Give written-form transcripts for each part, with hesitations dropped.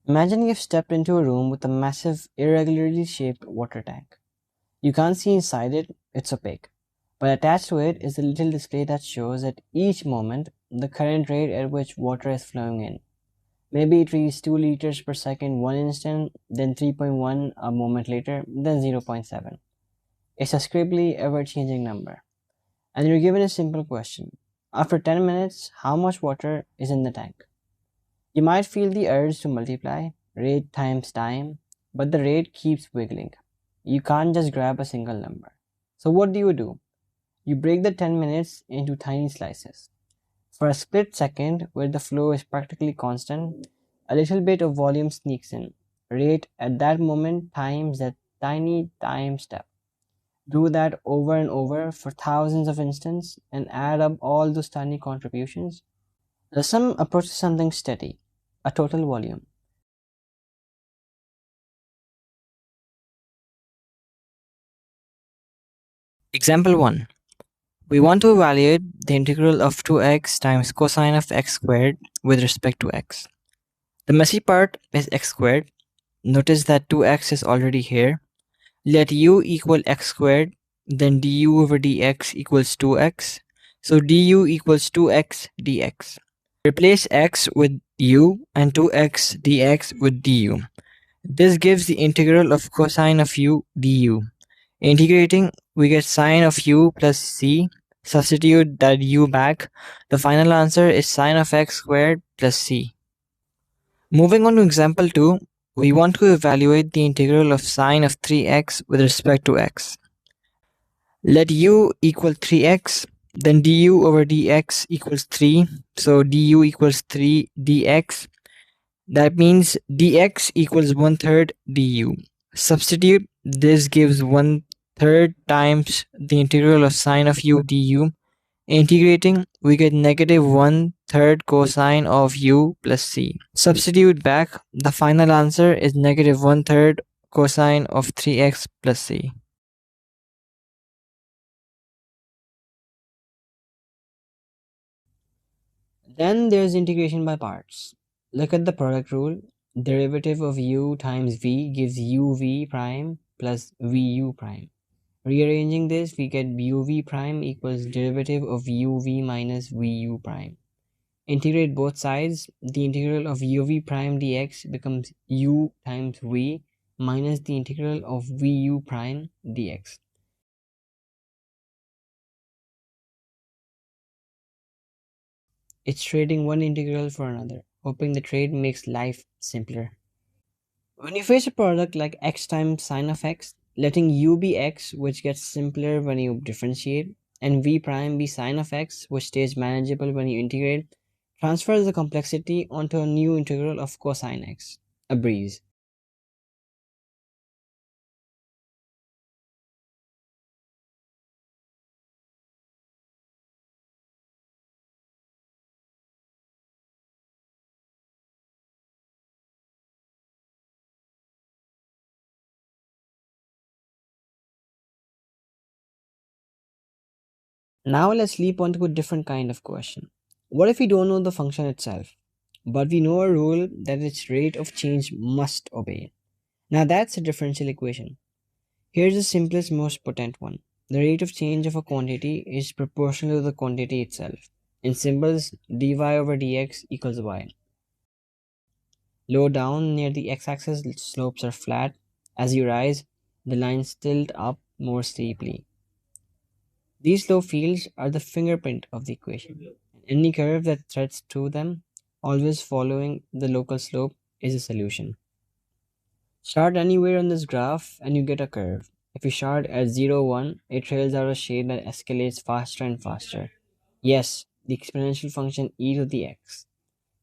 Imagine you've stepped into a room with a massive, irregularly shaped water tank. You can't see inside it, it's opaque. But attached to it is a little display that shows at each moment the current rate at which water is flowing in. Maybe it reads 2 liters per second one instant, then 3.1 a moment later, then 0.7. It's a scribbly, ever changing number. And you're given a simple question. After 10 minutes, how much water is in the tank? You might feel the urge to multiply, rate times time, but the rate keeps wiggling. You can't just grab a single number. So what do? You break the 10 minutes into tiny slices. For a split second, where the flow is practically constant, a little bit of volume sneaks in. Rate at that moment times that tiny time step. Do that over and over for thousands of instants and add up all those tiny contributions. The sum approaches something steady, a total volume. Example 1. We want to evaluate the integral of 2x times cosine of x squared with respect to x. The messy part is x squared. Notice that 2x is already here. Let u equal x squared, then du over dx equals 2x. So du equals 2x dx. Replace x with u and 2x dx with du. This gives the integral of cosine of u du. Integrating, we get sine of u plus c. Substitute that u back. The final answer is sine of x squared plus c. Moving on to example 2, we want to evaluate the integral of sine of 3x with respect to x. Let u equal 3x, then du over dx equals 3. So du equals 3 dx. That means dx equals 1/3 du. Substitute, this gives 1/3 times the integral of sine of u du. Integrating, we get negative 1/3 cosine of u plus c. Substitute back, the final answer is negative 1/3 cosine of 3x plus c. Then there's integration by parts. Look at the product rule. Derivative of u times v gives uv prime plus vu prime. Rearranging this, we get uv prime equals derivative of uv minus vu prime. Integrate both sides, the integral of uv prime dx becomes u times v minus the integral of vu prime dx. It's trading one integral for another, hoping the trade makes life simpler. When you face a product like x times sine of x, letting u be x, which gets simpler when you differentiate, and v prime be sine of x, which stays manageable when you integrate, transfers the complexity onto a new integral of cosine x. A breeze. Now let's leap onto a different kind of question. What if we don't know the function itself, but we know a rule that its rate of change must obey? Now that's a differential equation. Here's the simplest, most potent one. The rate of change of a quantity is proportional to the quantity itself. In symbols, dy over dx equals y. Low down near the x-axis, slopes are flat. As you rise, the lines tilt up more steeply. These slope fields are the fingerprint of the equation. Any curve that threads through them, always following the local slope, is a solution. Start anywhere on this graph and you get a curve. If you start at 0, 1, it trails out a shape that escalates faster and faster. Yes, the exponential function e to the x.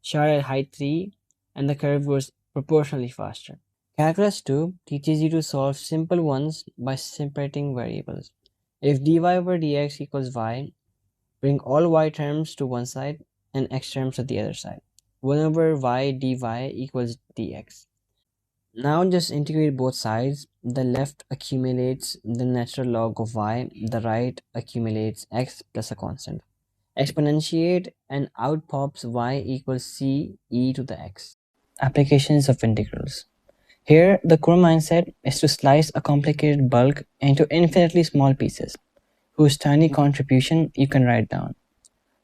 Start at height 3 and the curve goes proportionally faster. Calculus 2 teaches you to solve simple ones by separating variables. If dy over dx equals y, bring all y terms to one side and x terms to the other side. 1 over y dy equals dx. Now just integrate both sides. The left accumulates the natural log of y, the right accumulates x plus a constant. Exponentiate and out pops y equals c e to the x. applications of integrals. Here, the core mindset is to slice a complicated bulk into infinitely small pieces, whose tiny contribution you can write down.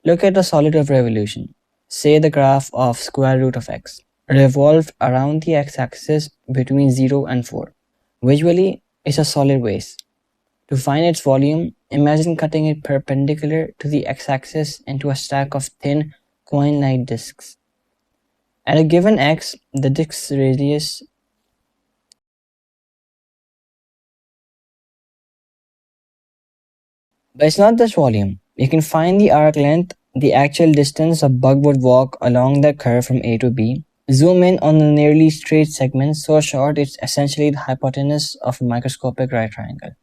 Look at a solid of revolution, say the graph of square root of x, revolved around the x-axis between 0 and 4. Visually, it's a solid waste. To find its volume, imagine cutting it perpendicular to the x-axis into a stack of thin, coin-like disks. At a given x, the disk's radius But it's not just volume. You can find the arc length, the actual distance a bug would walk along the curve from A to B. Zoom in on a nearly straight segment so short it's essentially the hypotenuse of a microscopic right triangle.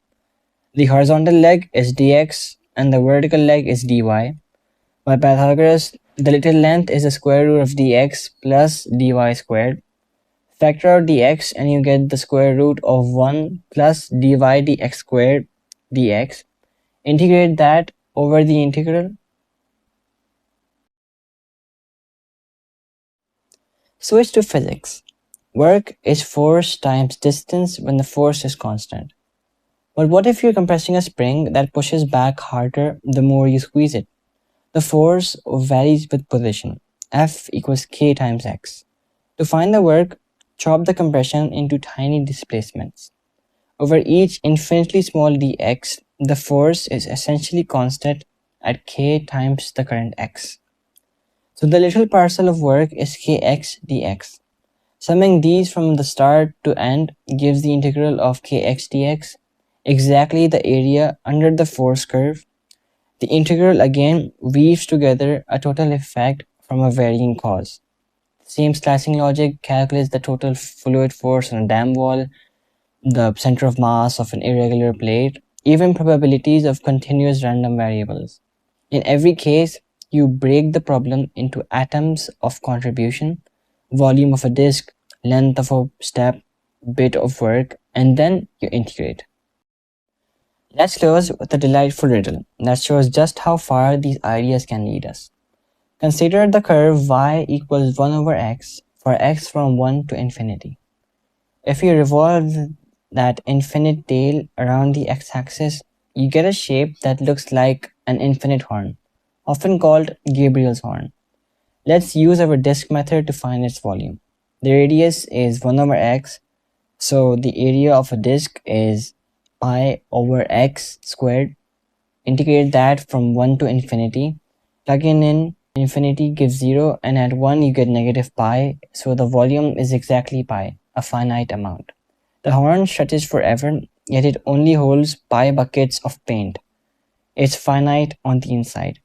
The horizontal leg is dx and the vertical leg is dy. By Pythagoras, the little length is the square root of dx plus dy squared. Factor out dx and you get the square root of 1 plus dy dx squared dx. Integrate that over the integral. Switch to physics. Work is force times distance when the force is constant. But what if you're compressing a spring that pushes back harder the more you squeeze it? The force varies with position. F equals k times x. To find the work, chop the compression into tiny displacements. Over each infinitely small dx, the force is essentially constant at k times the current x. So the little parcel of work is kx dx. Summing these from the start to end gives the integral of kx dx, exactly the area under the force curve. The integral again weaves together a total effect from a varying cause. Same slicing logic calculates the total fluid force on a dam wall, the center of mass of an irregular plate, even probabilities of continuous random variables. In every case, you break the problem into atoms of contribution, volume of a disk, length of a step, bit of work, and then you integrate. Let's close with a delightful riddle that shows just how far these ideas can lead us. Consider the curve y equals 1 over x for x from 1 to infinity. If you revolve that infinite tail around the x-axis, you get a shape that looks like an infinite horn, often called Gabriel's horn. Let's use our disk method to find its volume. The radius is 1 over x, so the area of a disk is pi over x squared. Integrate that from 1 to infinity. Plug in infinity gives 0 and at 1 you get negative pi, so the volume is exactly pi, a finite amount. The horn stretches forever, yet it only holds pi buckets of paint. It's finite on the inside.